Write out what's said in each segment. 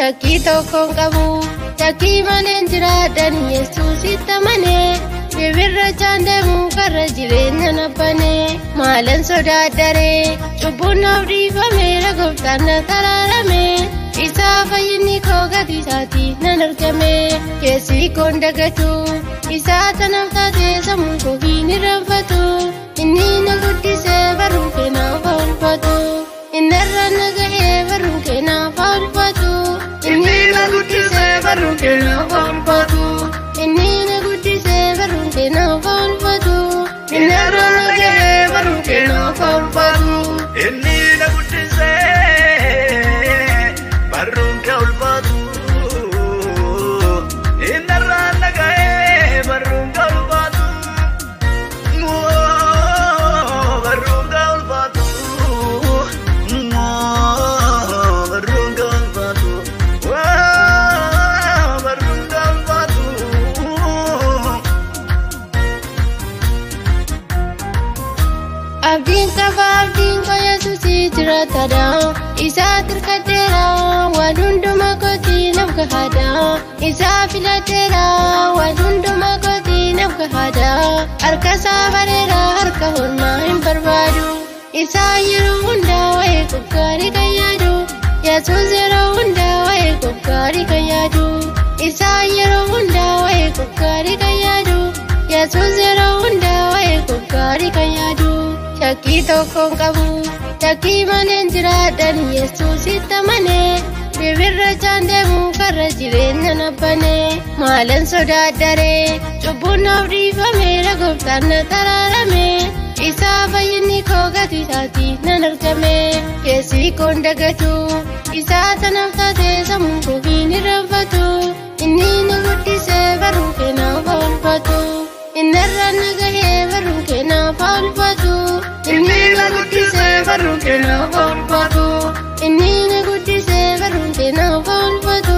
shakkii tokkoon qabu shakkii malee jiraadhan Yesuusitti amanee bibirra deemu karra jireenya nabbanee maalan sodaaddaree cubbuun naaf dhiifameera gooftaan na taraaramee isaa fayyinni koo gatii isaatii nan argame keessi koon dagatu isaa tanaaf taatee sammuu koo hin irraanfatu inni na guddisee barruun kee naaf oolfatu inni irra na gahee barruun kee naaf oolfatu inni na guddisee barruun kee naaf oolfatu inni na guddisee barruun kee naaf oolfatu inni irra na gahee barruun kee naaf oolfatu inni na guddisee barruun kee oolfatu inni irra na gahee barruun kee oolfatu barruun kee oolfatu barruun kee oolfatu barruun kee oolfatu abdiin qaba abdiin koo Yesuusi jiraatadha isaa tirkadheera waan hundumaa kootii naaf gahaadha isaa filadheera waan hundumaa kootii naaf gahaadha harka isaa bareera harka hormaa hin barbaadu isaa yeroo hundaa waa'ee koo gaarii kan yaadu Yesuus yeroo hundaa waa'ee koo gaarii kan yaadu isaa yeroo hundaa waa'ee koo gaarii kan yaadu Yesuus yeroo hundaa waa'ee koo gaarii kan yaadu shakkii tokkoon qabu shakkii malee jiraadhan Yesuusitti amanee bibirra deemu karra jireenya nabbanee maalan sodaaddaree cubbuun naaf dhiifameera gooftaan na taraaramee isaa fayyinni koo gatii isaatii nan argame keessi koon dagatu isaa tanaaf taatee sammuu koo hin irraanfatu inni na guddisee barruun kee naaf oolfatu inni irra na gahee barruun kee naaf oolfatu inni na guddisee barruun kee naaf oolfatu inni na guddisee barruun kee naaf oolfatu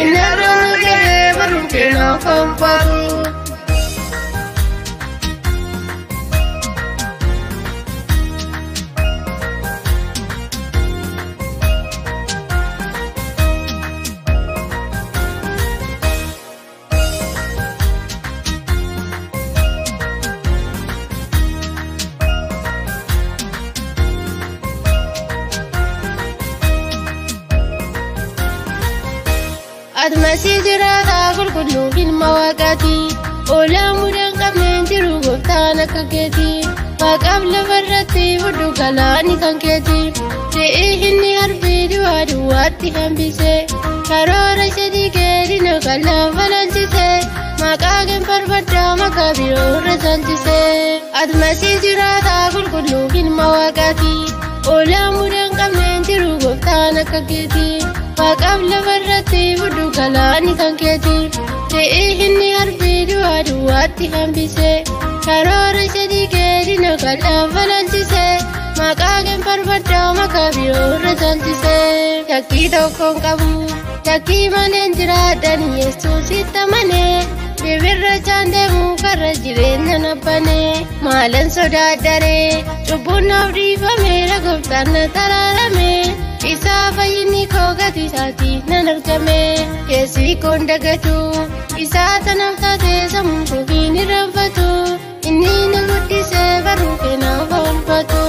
inni irra na gahee barruun kee naaf oolfatu Admasii jiraataa qulqulluu ilma waaqaati oolaa mudaan qabneen jiru gooftaan akka keeti waaqaaf lafarratti fudhu galaani kan keeti re'ee inni harbii du'aa duwwaatti hambise karoora ishee keedina kan lafa laalchise maqaa kee barbaddaa maqaa biroo irra caalchise Admasii jiraataa qulqulluu ilma waaqaati oolaa mudaan qabneen jiru gooftaan akka keeti waaqaaf lafarratti fudhu galaani kan keeti re'ee inni harbii du'aa duwwaatti hambise karoora ishee keedina kan lafa laalchise maqaa kee barbaddaa maqaa biroo irra caalchise shakkii tokkoon qabu shakkii malee jiraadhan Yesuusitti amanee bibirra deemu karra jireenya nabbanee maalan sodaaddaree cubbuun naaf dhiifameera gooftaan na taraaramee isaa fayyinni koo gatii isaatii nan argame keessi koon dagatu isaa tanaaf taatee sammuu koo hin irraanfatu inni na guddisee barruun kee naaf oolfatu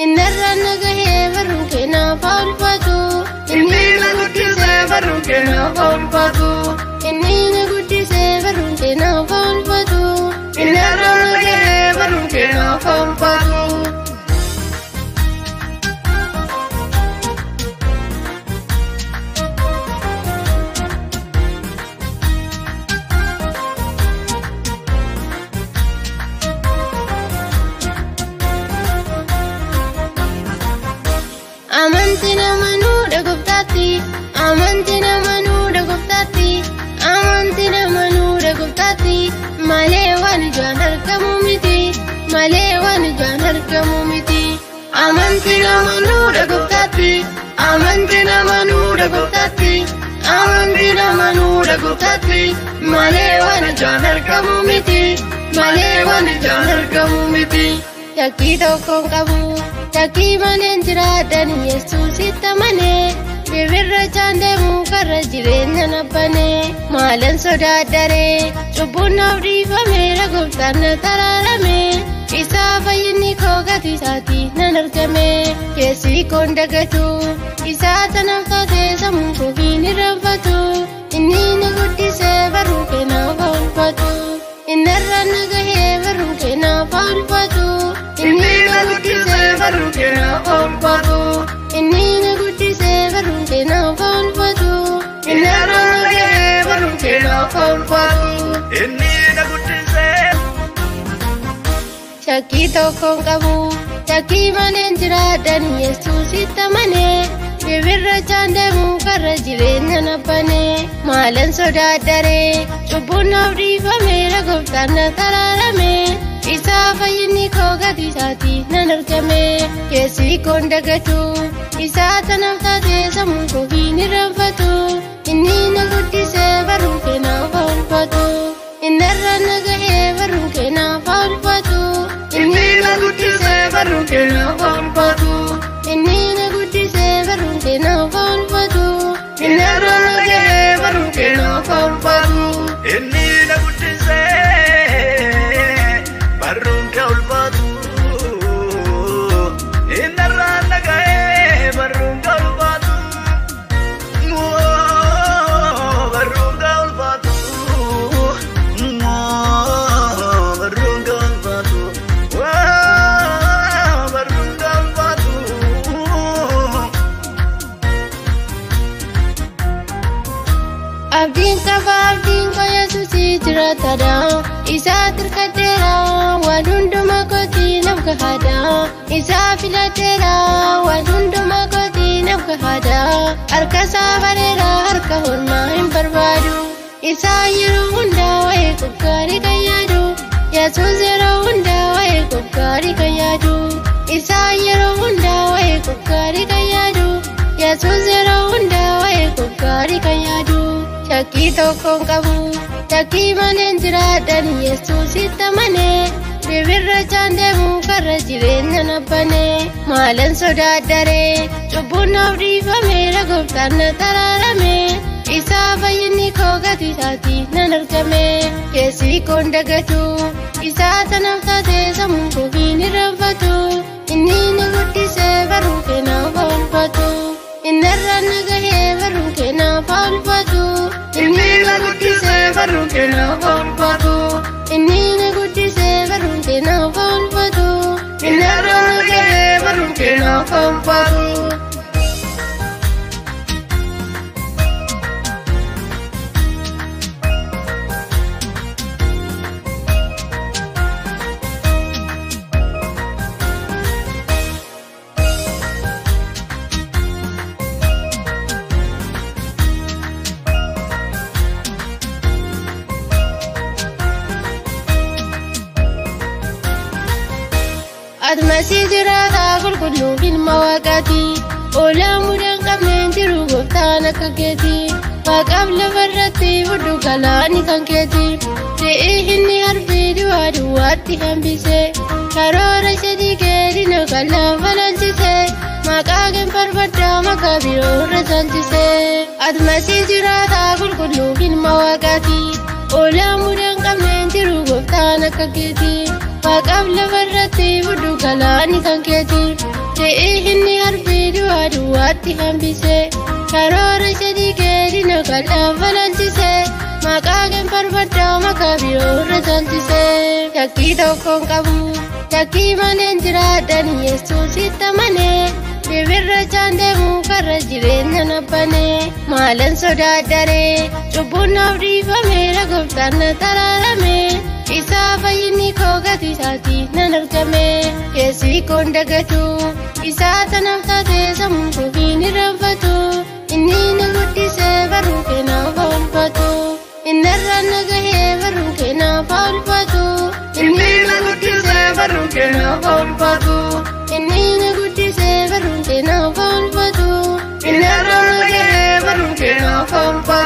inni irra na gahee barruun kee naaf oolfatu inni na guddisee barruun kee naaf oolfatu inni na guddisee barruun kee naaf oolfatu inni irra na gahee barruun kee naaf oolfatu amantiin amanuudha gooftaatti amantiin amanuudha gooftaatti amantiin amanuudha gooftaatti malee waan ijaan argamu miti malee waan ijaan argamu miti amantiin amanuudha gooftaatti amantiin amanuudha gooftaatti amantiin amanuudha gooftaatti malee waan ijaan argamu miti malee waan ijaan argamu miti shakkii tokkoon qabu shakkii malee jiraadhan Yesuusitti amanee Shibirra chaandemu karra jireenya nabbane maalan sodaadare cubbuun naaf dhiifameera gooftaan na taraarame isaa fayyinni koo gatii isaatii nan argame keessi koon dagatu isaa tanaaf taatee sammuu koo hin irraanfatu inni na guddisee barruu keenaaf oolfatu innarraan na gahee barruu keenaaf oolfatu inni na guddisee barruu keenaaf oolfatu inni na guddisee barruu keenaaf oolfatu innarraan na gahee barruu keenaaf oolfatu inni na guddisee. Shakkii tokkoon qabu shakkii maleen jiraadhan Yesuusitti amanee shibirra chaandemu karra jireenya nabbane maalan sodaadare cubbuun naaf dhiifameera gooftaan na taraarame isaa fayyinni koo gatii isaatii nan argame keessi koon dagatu isaa tanaaf taatee sammuu koo hin irraanfatu inni na guddisee barruu keenaaf oolfatu innarraan na gahee barruu keenaaf oolfatu inni na guddisee barruu keenaaf oolfatu inni na guddisee barruu keenaaf oolfatu innarraan na gahee barruu keenaaf oolfatu inni na guddisee barruu kee oolfatu innarraan na gahee barruu kee oolfatu barruu kee oolfatu barruu kee oolfatu barruu kee oolfatu. Abdiin qaba abdiin koo Yesuusii jiraatadha isaa tirkadheera waan hundumaa kootii naaf gahaadha isaa filadheera waan hundumaa kootii naaf gahaadha harka isaa bareera harka hormaa hin barbaadu isaa yeroo hundaa waa'ee gaarii kan yaadu Yesuus yeroo hundaa waa'ee gaarii kan yaadu isaa yeroo hundaa waa'ee gaarii kan yaadu Yesuus yeroo hundaa waa'ee gaarii kan yaadu. Shakkii tokkoon qabu shakkii maleen jiraadhan Yesuusitti amanee shibirra chaandemu karra jireenya nabbane maalan sodaadare cubbuun naaf dhiifameera gooftaan na taraarame isaa fayyinni koo gatii isaatii nan argame keessi koon dagatu isaa tanaaf taatee sammuu koo hin irraanfatu inni na guddisee barruu keenaaf oolfatu innarraan na gahee barruu keenaaf oolfatu inni na guddisee barruu keenaaf oolfatu inni na guddisee barruu keenaaf oolfatu innarraan na gahee barruu keenaaf oolfatu. Admasii jiraataa qulqulluu ilma waaqaati oolaa mudaan qabneen jiru gooftaan akka keeti waaqaaf lafarratti fudhu galaani kan keeti re'ee inni harbii duwwaa duwwaatti hambise karoora ishee geedina kan lafa laalchise maqaa keen farfaddaa maqaa biroorra caalchise Admasii jiraataa qulqulluu ilma waaqaati oolaa mudaan qabneen jiru gooftaan akka keeti waaqaaf lafarratti fudhu galaani kan keeti re'ee inni harbii duwwaa duwwaatti hambise karoora ishee geedina kan lafa laalchise maqaa keen farfaddaa maqaa biroorra caalchise shakkii tokkoon qabu shakkii maleen jiraadhan Yesuusitti amanee shibirra chaandemu karra jireenya nabbane maalan sodaadare cubbuun naaf dhiifameera gooftaan na taraarame isaa fayyinni koo gatii isaatii nan argame keessi koon dagatu isaa tanaaf taatee sammuu koo hin irraanfatu inni na guddisee barruu keenaaf oolfatu innarraan na gahee barruu keenaaf oolfatu inni na guddisee barruu keenaaf oolfatu inni na guddisee barruu keenaaf oolfatu innarraan na gahee barruu keenaaf oolfatu.